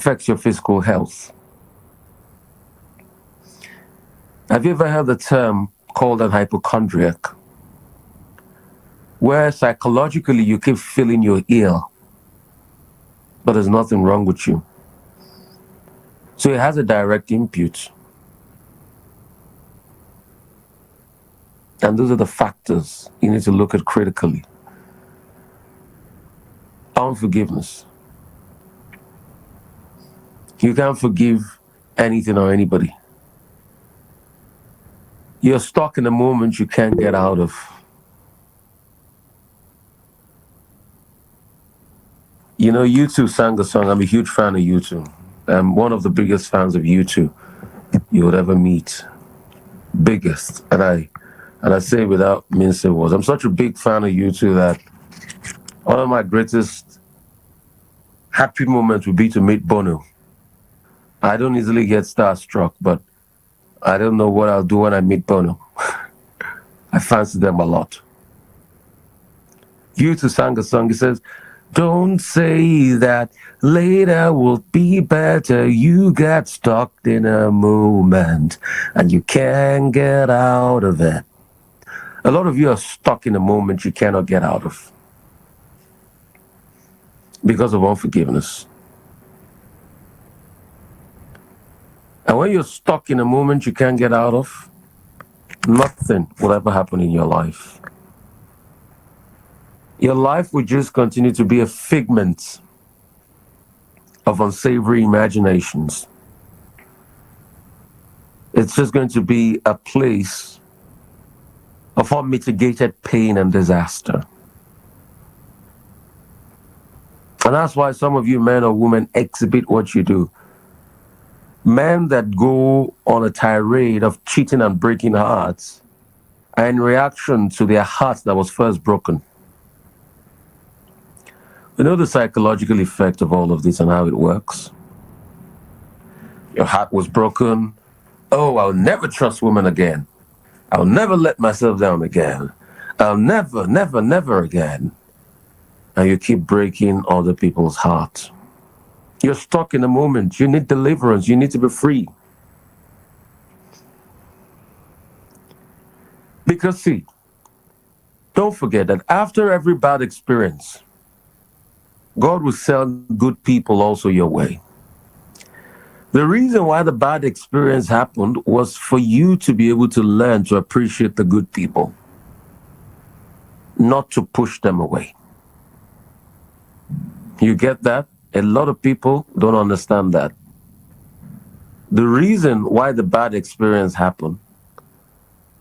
affects your physical health. Have you ever heard the term called an hypochondriac, where psychologically you keep feeling you're ill, but there's nothing wrong with you? So it has a direct input. And those are the factors you need to look at critically. Unforgiveness. You can't forgive anything or anybody. You're stuck in a moment you can't get out of. You know, U2 sang a song. I'm a huge fan of U2. I'm one of the biggest fans of U2 you would ever meet. Biggest. And I say without mincing words. I'm such a big fan of U2 that one of my greatest happy moments would be to meet Bono. I don't easily get starstruck, but I don't know what I'll do when I meet Bono. I fancy them a lot. U2 sang a song. He says, "Don't say that later will be better. You got stuck in a moment and you can't get out of it." A lot of you are stuck in a moment you cannot get out of because of unforgiveness. And when you're stuck in a moment you can't get out of, nothing will ever happen in your life. Your life will just continue to be a figment of unsavory imaginations. It's just going to be a place of unmitigated pain and disaster. And that's why some of you men or women exhibit what you do. Men that go on a tirade of cheating and breaking hearts are in reaction to their heart that was first broken. We know the psychological effect of all of this and how it works. Your heart was broken. Oh, I'll never trust women again. I'll never let myself down again. I'll never, never, never again. And you keep breaking other people's hearts. You're stuck in a moment. You need deliverance. You need to be free. Because see, don't forget that after every bad experience, God will send good people also your way. The reason why the bad experience happened was for you to be able to learn to appreciate the good people, not to push them away. You get that? A lot of people don't understand that. The reason why the bad experience happened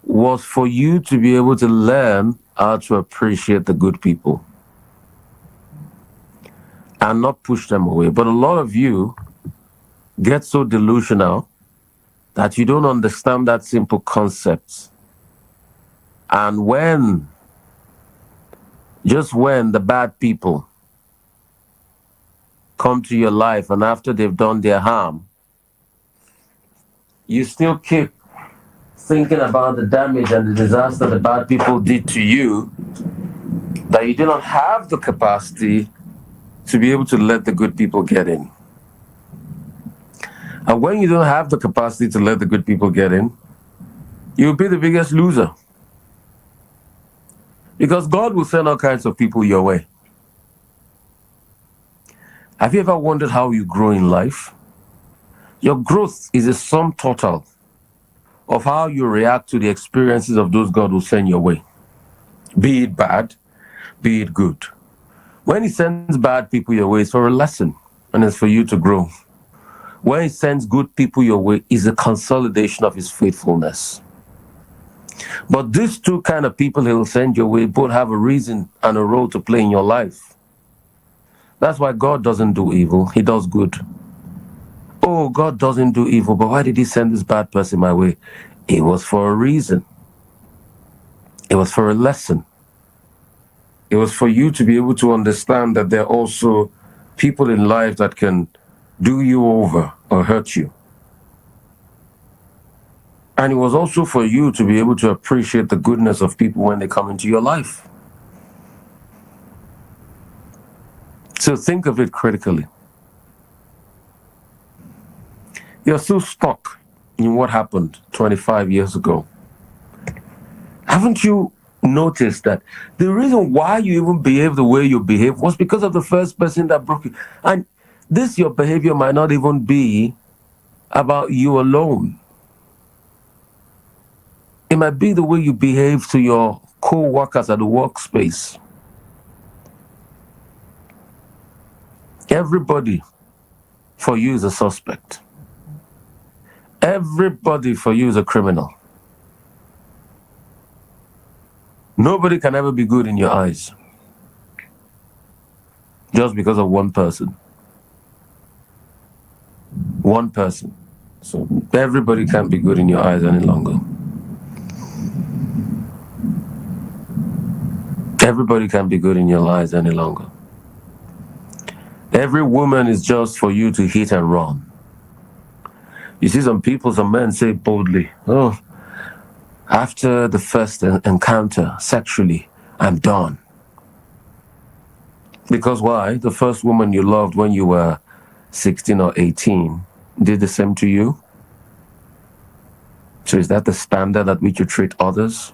was for you to be able to learn how to appreciate the good people and not push them away. But a lot of you get so delusional that you don't understand that simple concept. And just when the bad people come to your life and after they've done their harm, you still keep thinking about the damage and the disaster the bad people did to you, that you do not have the capacity to be able to let the good people get in. And when you don't have the capacity to let the good people get in, you'll be the biggest loser. Because God will send all kinds of people your way. Have you ever wondered how you grow in life? Your growth is a sum total of how you react to the experiences of those God will send your way. Be it bad, be it good. When He sends bad people your way, it's for a lesson and it's for you to grow. When He sends good people your way, it's a consolidation of His faithfulness. But these two kind of people He will send your way both have a reason and a role to play in your life. That's why God doesn't do evil, He does good. Oh, God doesn't do evil, but why did He send this bad person my way? It was for a reason. It was for a lesson. It was for you to be able to understand that there are also people in life that can do you over or hurt you. And it was also for you to be able to appreciate the goodness of people when they come into your life. So think of it critically. You're still stuck in what happened 25 years ago. Haven't you noticed that the reason why you even behave the way you behave was because of the first person that broke you? And this, your behavior might not even be about you alone. It might be the way you behave to your co-workers at the workspace. Everybody for you is a suspect. Everybody for you is a criminal. Nobody can ever be good in your eyes just because of one person. One person. So everybody can't be good in your eyes any longer. Everybody can't be good in your eyes any longer. Every woman is just for you to hit and run. You see some people, some men say boldly, oh, after the first encounter sexually, I'm done. Because why? The first woman you loved when you were 16 or 18 did the same to you? So is that the standard at which you treat others?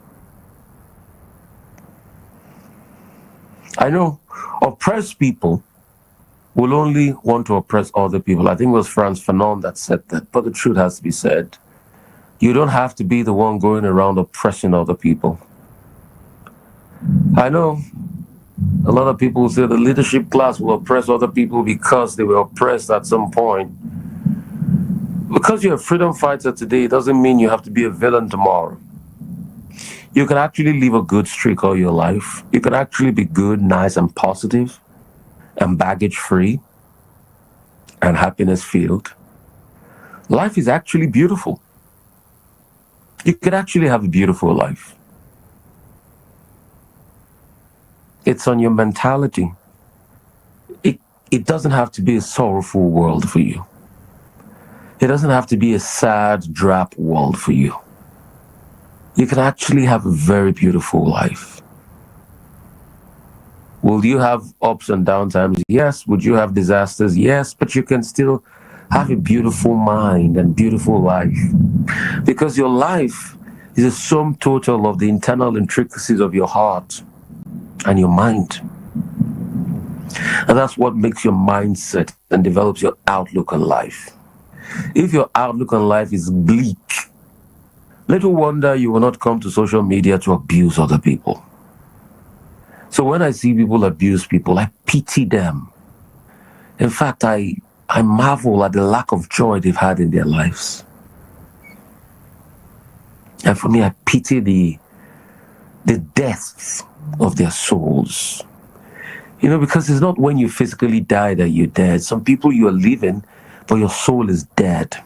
I know oppressed people will only want to oppress other people. I think it was Franz Fanon that said that, but the truth has to be said. You don't have to be the one going around oppressing other people. I know a lot of people say the leadership class will oppress other people because they were oppressed at some point. Because you're a freedom fighter today doesn't mean you have to be a villain tomorrow. You can actually live a good streak all your life. You can actually be good, nice, and positive, and baggage-free, and happiness-filled. Life is actually beautiful. You could actually have a beautiful life. It's on your mentality. It doesn't have to be a sorrowful world for you. It doesn't have to be a sad, drab world for you. You can actually have a very beautiful life. Will you have ups and down times? Yes. Would you have disasters? Yes. But you can still have a beautiful mind and beautiful life. Because your life is a sum total of the internal intricacies of your heart and your mind. And that's what makes your mindset and develops your outlook on life. If your outlook on life is bleak, little wonder you will not come to social media to abuse other people. So when I see people abuse people, I pity them. In fact, I marvel at the lack of joy they've had in their lives. And for me, I pity the deaths of their souls. You know, because it's not when you physically die that you're dead. Some people you are living, but your soul is dead.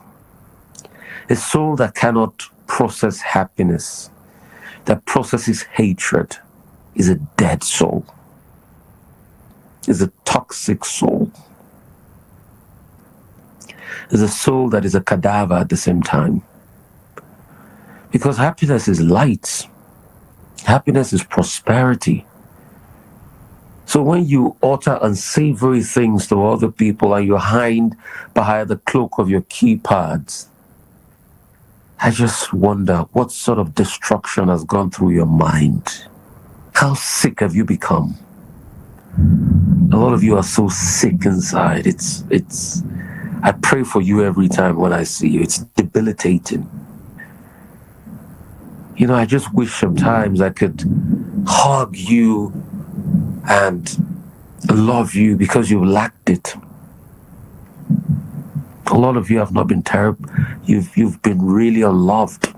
A soul that cannot process happiness, that processes hatred, is a dead soul. Is a toxic soul. Is a soul that is a cadaver at the same time. Because happiness is light. Happiness is prosperity. So when you utter unsavory things to other people and you hide behind the cloak of your keypads, I just wonder what sort of destruction has gone through your mind. How sick have you become? A lot of you are so sick inside. I pray for you every time when I see you. It's debilitating. You know, I just wish sometimes I could hug you and love you because you lacked it. A lot of you have not been terrible. You've been really unloved.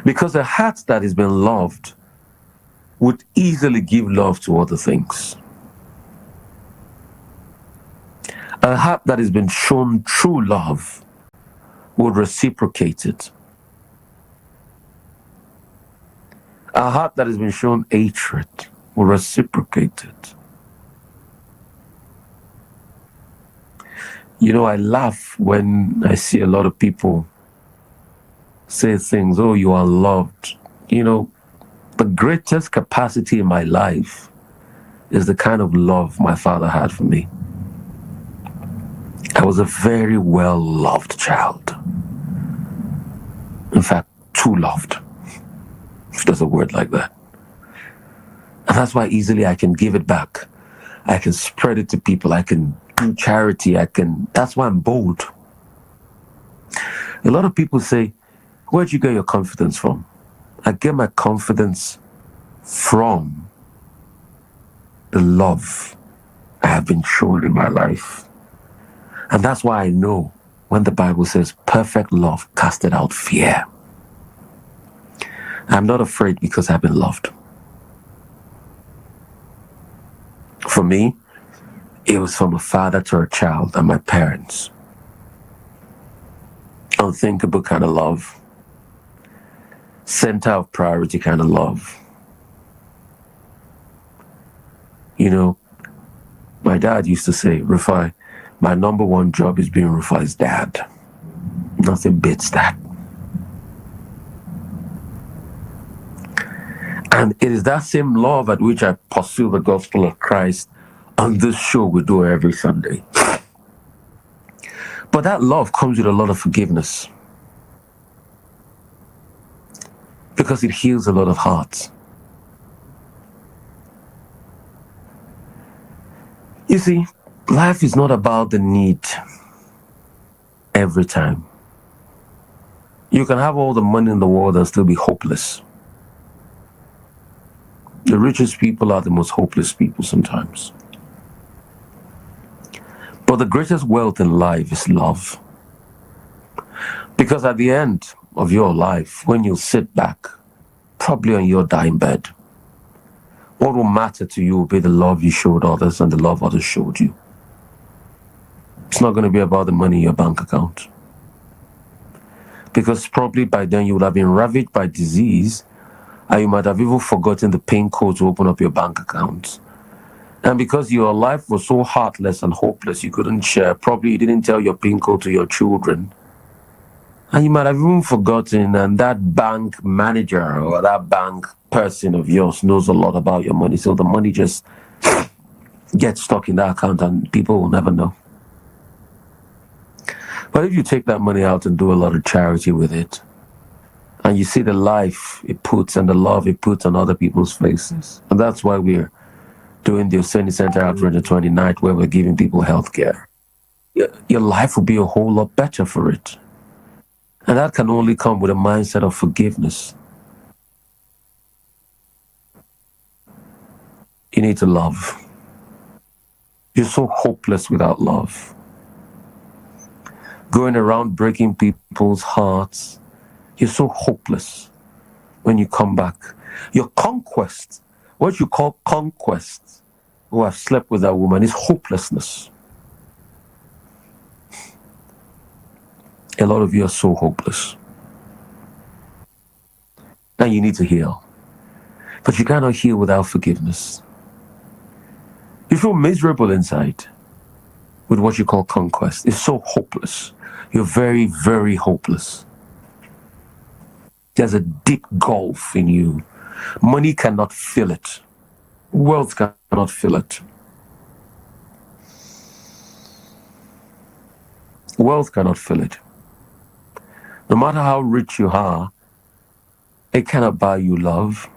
Because a heart that has been loved would easily give love to other things. A heart that has been shown true love would reciprocate it. A heart that has been shown hatred will reciprocate it. You know, I laugh when I see a lot of people say things, oh, you are loved. You know, the greatest capacity in my life is the kind of love my father had for me. I was a very well-loved child. In fact, too loved, if there's a word like that. And that's why easily I can give it back. I can spread it to people. I can do charity. That's why I'm bold. A lot of people say, where'd you get your confidence from? I get my confidence from the love I have been shown in my life. And that's why I know when the Bible says perfect love casted out fear. I'm not afraid because I've been loved. For me, it was from a father to a child and my parents. Unthinkable kind of love. Center of priority kind of love. You know, my dad used to say, Rufai, my number one job is being Rufai's dad. Nothing beats that. And it is that same love at which I pursue the gospel of Christ on this show we do every Sunday. But that love comes with a lot of forgiveness. Because it heals a lot of hearts. You see, life is not about the need every time. You can have all the money in the world and still be hopeless. The richest people are the most hopeless people sometimes. But the greatest wealth in life is love. Because at the end of your life, when you sit back, probably on your dying bed, what will matter to you will be the love you showed others and the love others showed you. It's not going to be about the money in your bank account. Because probably by then you would have been ravaged by disease, and you might have even forgotten the PIN code to open up your bank account. And because your life was so heartless and hopeless, you couldn't share. Probably you didn't tell your PIN code to your children. And you might have even forgotten, and that bank manager or that bank person of yours knows a lot about your money. So the money just gets stuck in that account and people will never know. But if you take that money out and do a lot of charity with it, and you see the life it puts and the love it puts on other people's faces. And that's why we're doing the Oseni Center out on the 29th, where we're giving people health care. Your life will be a whole lot better for it. And that can only come with a mindset of forgiveness. You need to love. You're so hopeless without love. Going around breaking people's hearts. You're so hopeless when you come back. Your conquest, what you call conquest, who have slept with that woman, is hopelessness. A lot of you are so hopeless. And you need to heal. But you cannot heal without forgiveness. You feel miserable inside with what you call conquest. It's so hopeless. You're very, very hopeless. There's a deep gulf in you. Money cannot fill it. Wealth cannot fill it. Wealth cannot fill it. No matter how rich you are, it cannot buy you love.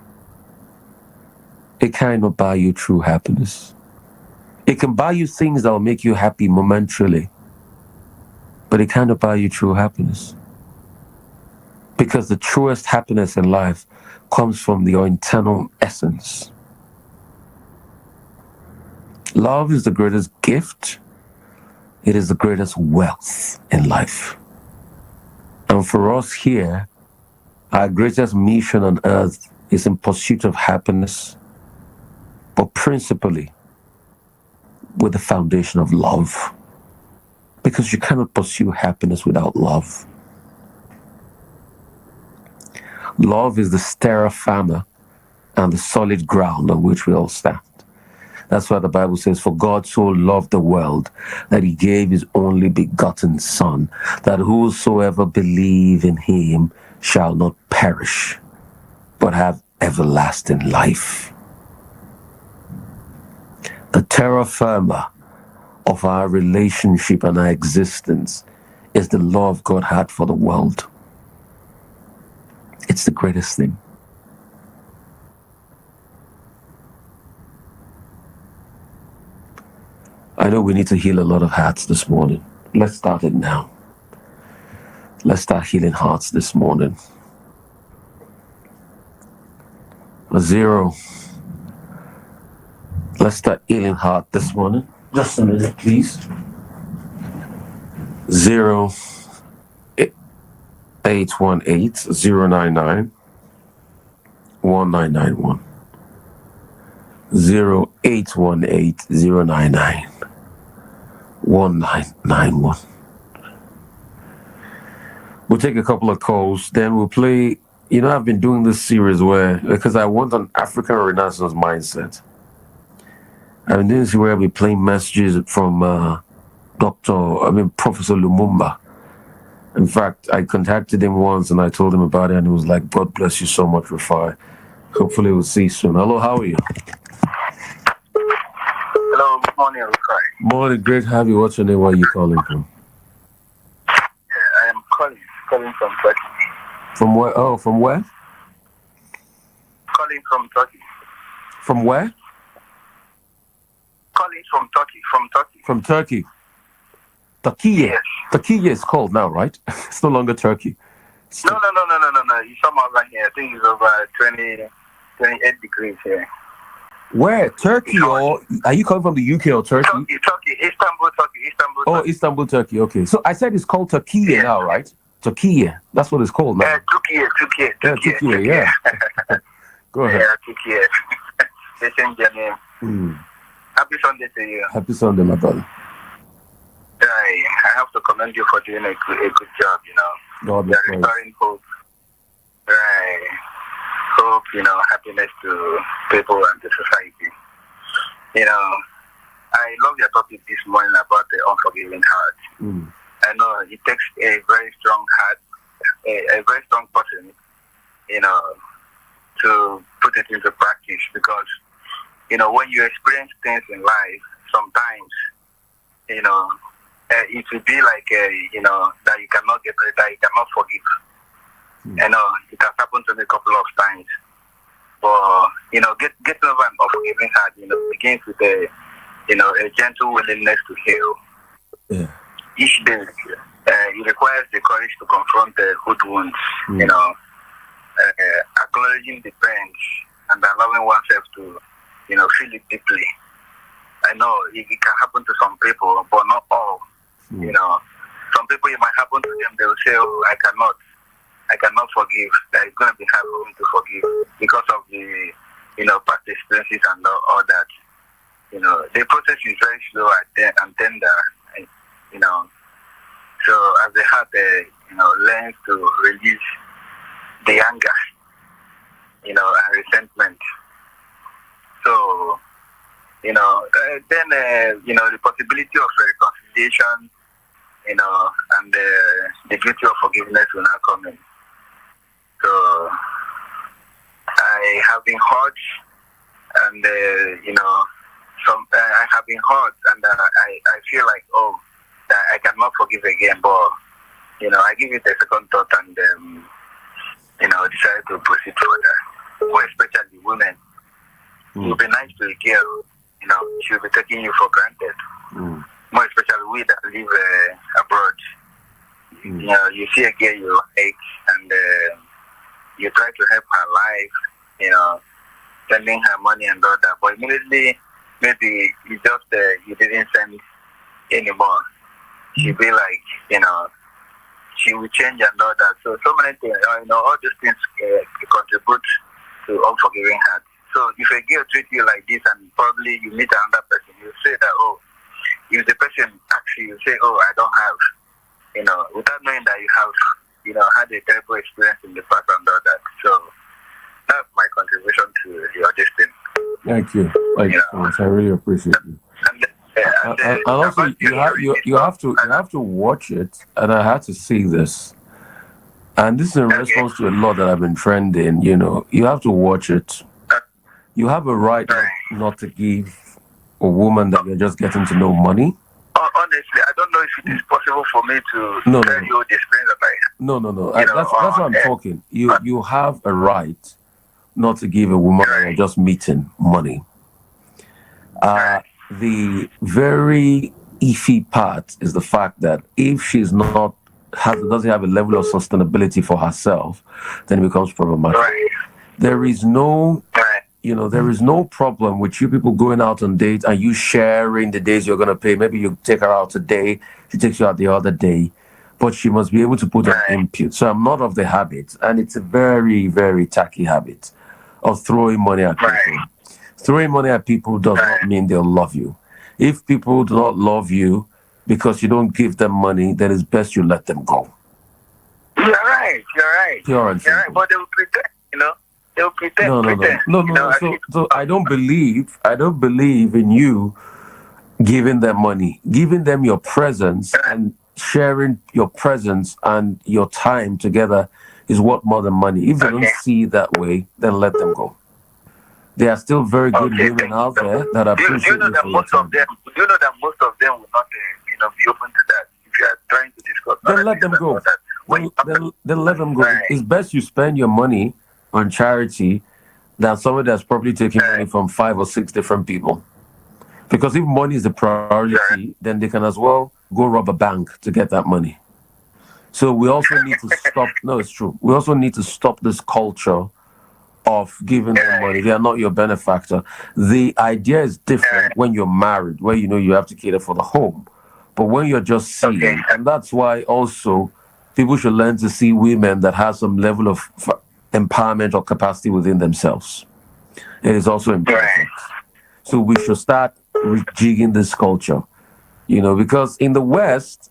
It cannot buy you true happiness. It can buy you things that will make you happy momentarily, but it cannot buy you true happiness. Because the truest happiness in life comes from your internal essence. Love is the greatest gift. It is the greatest wealth in life. And for us here, our greatest mission on earth is in pursuit of happiness, but principally with the foundation of love. Because you cannot pursue happiness without love. Love is the terra firma and the solid ground on which we all stand. That's why the Bible says, for God so loved the world that he gave his only begotten Son, that whosoever believe in him shall not perish, but have everlasting life. The terra firma of our relationship and our existence is the love God had for the world. It's the greatest thing. I know we need to heal a lot of hearts this morning. Let's start it now. Let's start healing hearts this morning. 0. Let's start healing heart this morning. Just a minute, please. 0 818 099 1991. 0818 099 1991. We'll take a couple of calls, then we'll play. I've been doing this series because I want an African Renaissance mindset. I've been doing this where I'll be playing messages from Professor Lumumba. In fact, I contacted him once and I told him about it, and he was like, God bless you so much, Rufai. Hopefully we'll see you soon. Hello, how are you? Hello, good morning, Rufai. Morning, great to have you. What's your name? Where are you calling from? I am calling from Turkey. From where? Oh, from where? Calling from Turkey. From where? Calling from Turkey. From Turkey. Turkey. Yes. Turkey is cold now, right? It's no longer Turkey. No. It's somewhere over here. I think it's over 28 degrees here. Where? Turkey, or are you coming from the UK or Turkey? Turkey, Istanbul, Turkey. Oh, Istanbul, Turkey. Okay. So I said it's called Turkey now, right? Turkey. That's what it's called now. Turkey. Yeah. Go ahead. Yeah, Turkey. They changed their name. Happy Sunday to you. Happy Sunday, my brother. I have to commend you for doing a good job, God bless you. Restoring hope. Right. Hope, happiness to people and to society. I love your topic this morning about the unforgiving heart. I know it takes a very strong heart, a very strong person, to put it into practice, because, when you experience things in life, sometimes, it will be like, that you cannot get rid, that you cannot forgive. It has happened to me a couple of times. But, getting over an unforgiving heart, begins with a gentle willingness to heal. Yeah. Each day, it requires the courage to confront the good wounds, acknowledging the pain and allowing oneself to, feel it deeply. I know it can happen to some people, but not all. Some people, it might happen to them, they will say, oh, I cannot forgive. That it's going to be hard for me to forgive because of the, past experiences and all that. The process is very slow and tender, so as the heart, learns to release the anger, and resentment. So, then, the possibility of reconciliation, and the duty of forgiveness will now come in. So, I have been hurt, and, I have been hurt, and I feel like, that I cannot forgive again, but, I give it a second thought and, decide to proceed further. More especially women. It would be nice to a girl, she will be taking you for granted. More especially we that live abroad. You see a girl you like, and you try to help her life, sending her money and all that, but immediately, maybe you just, you didn't send anymore. She'll be like, she will change and all that. So many things, all these things contribute to unforgiving heart. So if a girl treats you like this and probably you meet another person, you say that, if the person asks you, say, I don't have, without knowing that you have, had a terrible experience in the past and all that. So that's my contribution to your destiny. Thank you. Thank you so much. I really appreciate you. And also, you have to watch it, and I had to see this. And this is in response to a law that I've been trending. You have to watch it. You have a right not to give a woman that you're just getting to know money. honestly, I don't know if it is possible for me to tell you the experience that I had. No. That's what I'm talking. You have a right not to give a woman that you're just meeting money. The very iffy part is the fact that if she's not doesn't have a level of sustainability for herself, then it becomes problematic. There is no there is no problem with you people going out on dates and you sharing the days you're going to pay. Maybe you take her out today, she takes you out the other day, but she must be able to put an input. So I'm not of the habit, and it's a very, very tacky habit of throwing money at people. Throwing money at people does not mean they'll love you. If people do not love you because you don't give them money, then it's best you let them go. You're right. Pure and simple. You're right, but they will pretend, They'll pretend. No. So I don't believe in you giving them money. Giving them your presence and sharing your presence and your time together is worth more than money. If they don't see it that way, then let them go. There are still very good women out there that appreciate you for your time. Do you know that most of them will not, be open to that? If you are trying to discuss, then let them go. Then let them go. It's best you spend your money on charity than somebody that's probably taking money from 5 or 6 different people. Because if money is the priority, then they can as well go rob a bank to get that money. So we also need to stop. No, it's true. We also need to stop this culture of giving them money. They are not your benefactor. The idea is different when you're married, where you have to cater for the home. But when you're just seeing, and that's why also people should learn to see women that have some level of empowerment or capacity within themselves. It is also important. So we should start rejigging this culture, because in the West,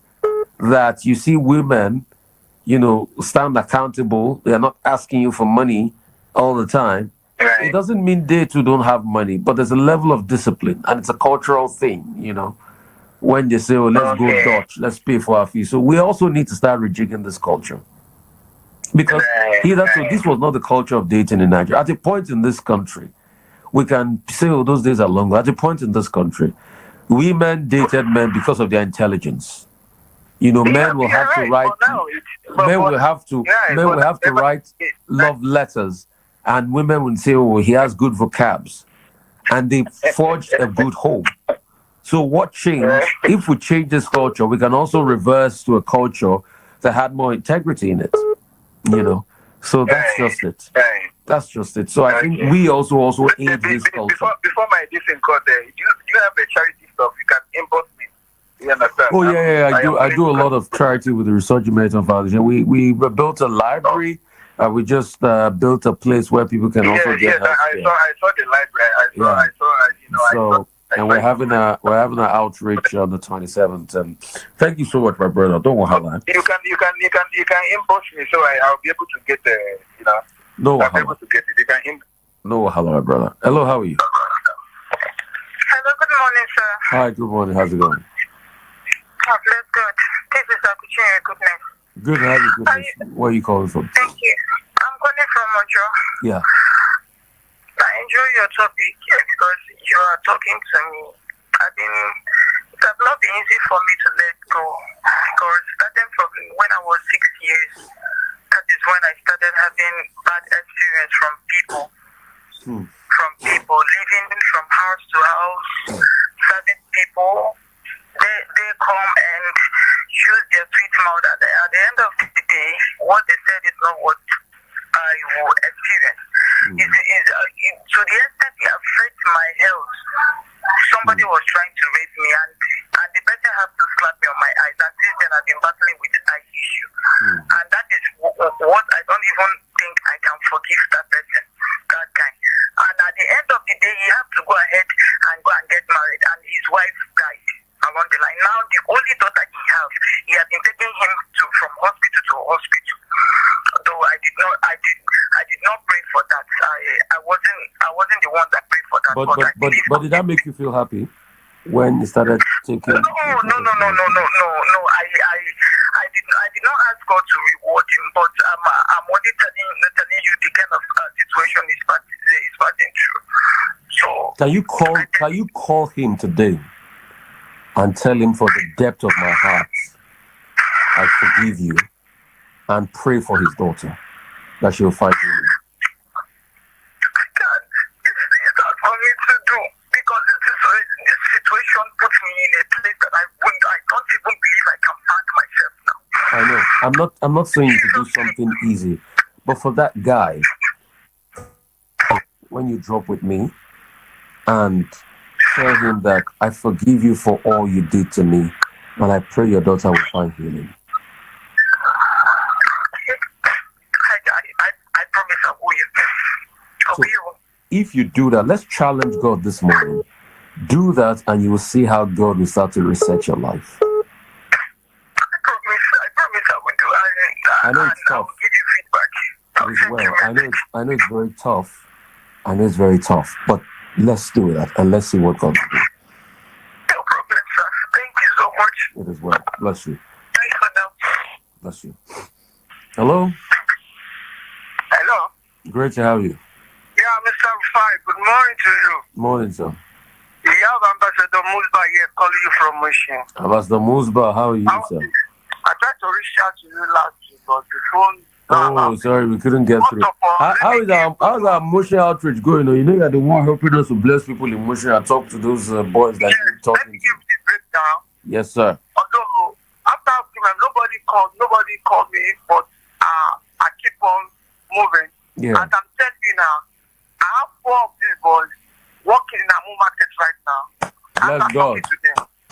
that you see women, stand accountable. They are not asking you for money all the time. It doesn't mean they too don't have money, but there's a level of discipline, and it's a cultural thing, when they say, let's go Dutch, let's pay for our fees. So we also need to start rejigging this culture. Because this was not the culture of dating in Nigeria. At a point in this country, we can say, those days are long. At a point in this country, women dated men because of their intelligence. Men will have to write. Men will have to write love letters, and women will say, he has good vocabs, and they forged a good home. So what changed? If we change this culture, we can also reverse to a culture that had more integrity in it. So that's just it. That's just it. So I think we also aid this culture. Before my decent call there, do you have a charity stuff? You can inbox me. You understand? Oh yeah. I do a lot of charity with the Resurgent Foundation. We built a library. We just built a place where people can also get help. I saw the library. I saw. And we're having an outreach on the 27th. And thank you so much, my brother. Don't worry about that. You can inbox me, so I'll be able to get No, I'll be able to get it. You can No, hello, my brother. Hello, how are you? Hello, good morning, sir. Hi, good morning. How's it going? Oh, bless God. This is Akuchi Goodness. Good, how are you? Goodness. Where are you calling from? Thank you. I'm calling from Mojo. Yeah. I enjoy your topic because you are talking to me. It has not been easy for me to let go because starting from when I was 6 years, that is when I started having bad experience from people. From people living from house to house, certain people, they come and use their sweet mouth. At the end of the day, what they said is not what I will experience. To the extent it affects my health. Somebody was trying to rape me, and the person had to slap me on my eyes. And since then, I've been battling with eye issue. And that is what I don't even think I can forgive that person, that guy. And at the end of the day, he has to go ahead and get married, and his wife died along the line. Now, the only daughter he has been taking him from hospital to hospital. Though I did not pray for that. I wasn't the one that prayed for that. But did that make you feel happy when you started taking? No. I did not ask God to reward him, but I'm only telling you the kind of situation is passing through. So can you call him today? and tell him from the depth of my heart, I forgive you, and pray for his daughter that she'll find healing. It's hard for me to do because this situation puts me in a place that I don't even believe I can find myself now. I know. I'm not saying you to do something easy, but for that guy, when you drop with me and tell him that I forgive you for all you did to me, and I pray your daughter will find healing. I promise I will. If you do that, let's challenge God this morning. Do that, and you will see how God will start to reset your life. I promise I will do it. I know it's tough. I will give you feedback. I know it's very tough. I know it's very tough, but let's do that, and let's see what God will do. No problem, sir. Thank you so much. It is well. Bless you. Thanks for now. Bless you. Hello? Hello? Great to have you. Yeah, Mr. Rufai, good morning to you. Morning, sir. You have Ambassador Musba here calling you from Mushin. Ambassador Musba, how are you, sir? I tried to reach out to you last week, but the phone... Oh, sorry, we couldn't get through. How is our motion outreach going? You know, you're the one helping us to bless people in motion. I talk to those boys that you're talking to. Let me give the breakdown. Yes, sir. Although, after nobody called me, but I keep on moving. Yeah. And I'm telling you now, I have 4 of these boys working in Amu Market right now. Bless God.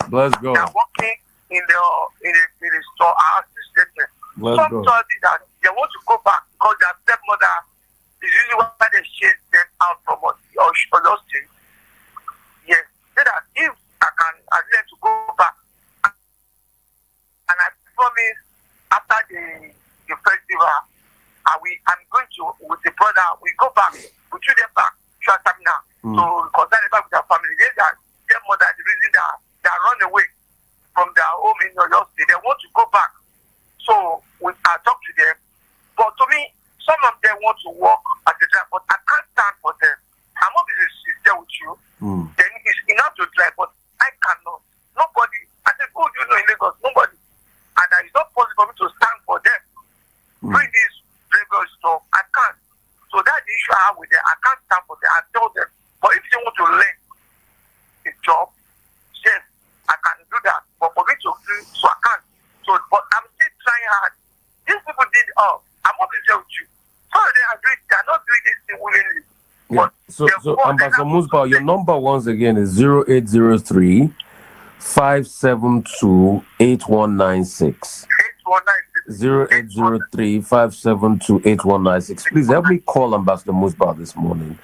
Bless God. They're working in the store. I assisted them. Some told me that they want to go back because their stepmother is usually why they chase them out from us or those things. Yes. So that if I can ask them to go back, and I promise after the festival, I'm going to, with the brother, we go back, we treat them back, Shamina, to concern them back with their family. Their mother, the reason they run away from their home in your state, they want to go back. So I talk to them. But to me, some of them want to work as a driver, but I can't stand for them. I'm not sincere with you. Then it's enough to drive, but I cannot. Nobody, I said, who do you know in Lagos? Nobody. And it's not possible for me to stand for them. Bring this Lagos stuff. I can't. So that's the issue I have with them. I can't stand for them. I tell them, but if they want to learn a job, yes, I can do that. But for me to do, so I can't. So, but I'm still trying hard. These people did I'm not going to tell you. So they're not doing this thing willingly. Yeah. So Ambassador Musba, your number once again is 0803 572 8196. 0803 572 8196. Please help me call Ambassador Musba this morning.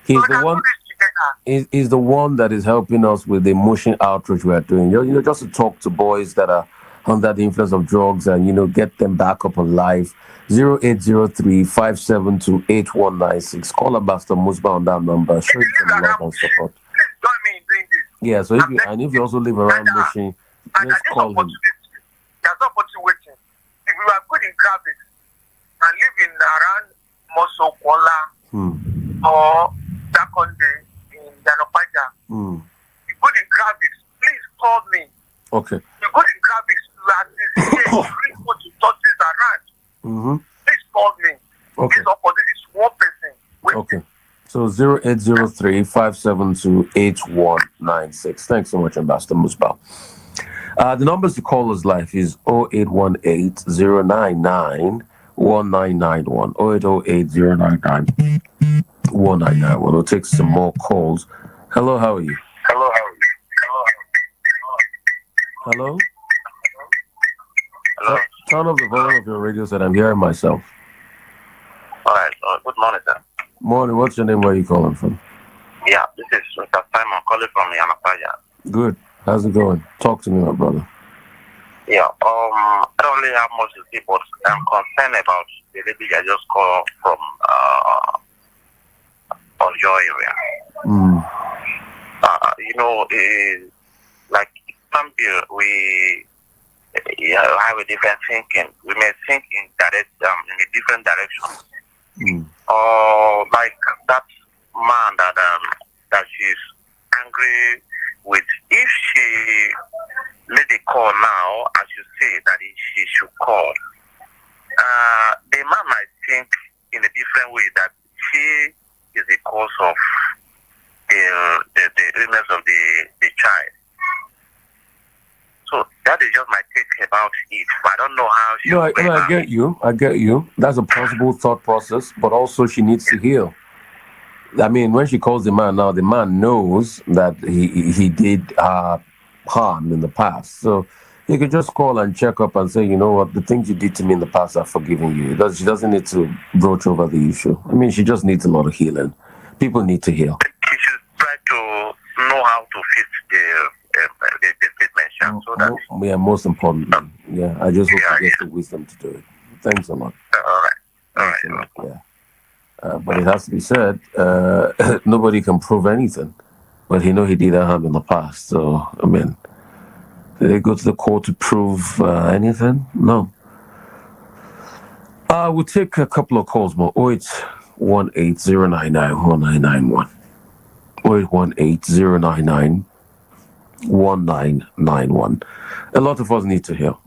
He's the one that is helping us with the motion outreach we are doing. You know, just to talk to boys that are under the influence of drugs and, get them back up alive. 0803 572 8196. Call Ambassador Musba on that number. Show him some love and support. Please join me in doing this. Yeah, so if you also live around Mushin, let's call him. There's no opportunity waiting. If we are good in graphics and living around Moso Kuala or Dakonde in Yanopaja, you're good in graphics, please call me. Okay. You're good in graphics, you really want to touch this around. Please call me. Okay. This opportunity is one person. Okay. So 0803 572 8196. Thanks so much, Ambassador Musba. The numbers to call us live is 0818 099 1991. 0808 099 1991. We'll take some more calls. Hello, how are you? Hello? Hello. Turn off the volume of your radio set. I'm hearing myself. All right. Good morning, sir. Morning. What's your name? Where are you calling from? Yeah, this is Mr. Simon calling from Yanapaja. Good. How's it going? Talk to me, my brother. Yeah. I don't really have much to say, but I'm concerned about the lady I just called from on your area. Like Zambia, we have a different thinking. We may think in a different direction. Or like that man that she's angry with if she made a call now, as you say, that she should call, the man might think in a different way that she is the cause of the illness of the child. So that is just my take about it. But I don't know how she. No, I get you. I get you. That's a possible thought process, but also she needs to heal. I mean, when she calls the man now, the man knows that he did harm in the past. So he could just call and check up and say, you know what, the things you did to me in the past, I've forgiven you. She doesn't need to broach over the issue. I mean, she just needs a lot of healing. People need to heal. She should try to know how to fit the statement. So that yeah, most importantly. Yeah, I just hope she gets the wisdom to do it. Thanks a lot. All right. Yeah. But it has to be said, nobody can prove anything. But he did harm in the past. So, I mean, did they go to the court to prove anything? No. We'll take a couple of calls more. 08180991991. 08180991991. A lot of us need to heal.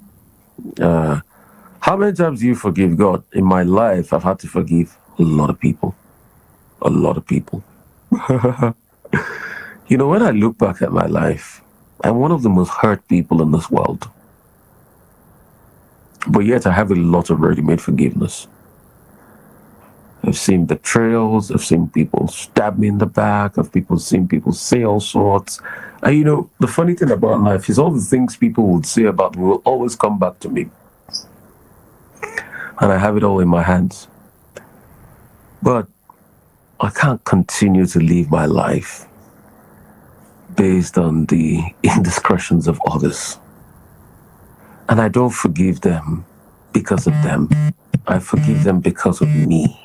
How many times do you forgive God? In my life, I've had to forgive a lot of people. A lot of people. When I look back at my life, I'm one of the most hurt people in this world. But yet I have a lot of ready-made forgiveness. I've seen betrayals. I've seen people stab me in the back. I've seen people say all sorts. And the funny thing about life is all the things people would say about me will always come back to me. And I have it all in my hands. But I can't continue to live my life based on the indiscretions of others. And I don't forgive them because of them. I forgive them because of me.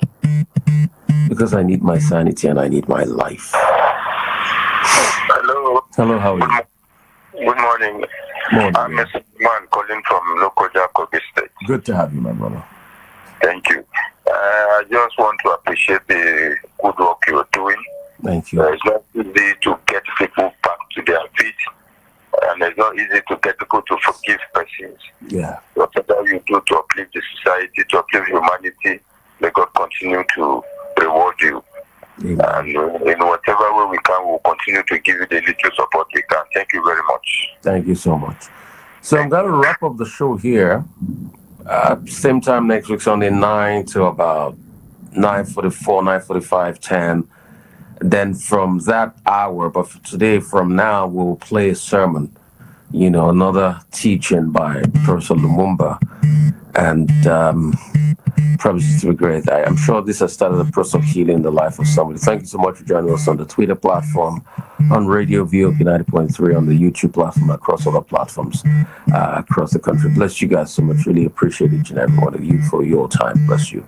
Because I need my sanity and I need my life. Hello. Hello, how are you? Good morning. Morning. I'm Mr. Man calling from Lokoja, Kogi State. Good to have you, my brother. Thank you. I just want to appreciate the good work you're doing. Thank you. It's not easy to get people back to their feet, and it's not easy to get people to forgive persons. Yeah. Whatever you do to uplift the society, to uplift humanity, may God continue to reward you. Amen. And in whatever way we can, we'll continue to give you the little support we can. Thank you very much. Thank you so much. So I'm going to wrap up the show here. Same time next week, Sunday, 9 to about 9:44, 9:45, 10. Then from that hour, but for today, from now, we'll play a sermon, another teaching by Professor Lumumba. And promises to be great. I'm sure this has started a process of healing the life of somebody. Thank you so much for joining us on the Twitter platform, on Radio VOP 90.3, on the YouTube platform, across other platforms across the country. Bless you guys so much. Really appreciate each and every one of you for your time. Bless you.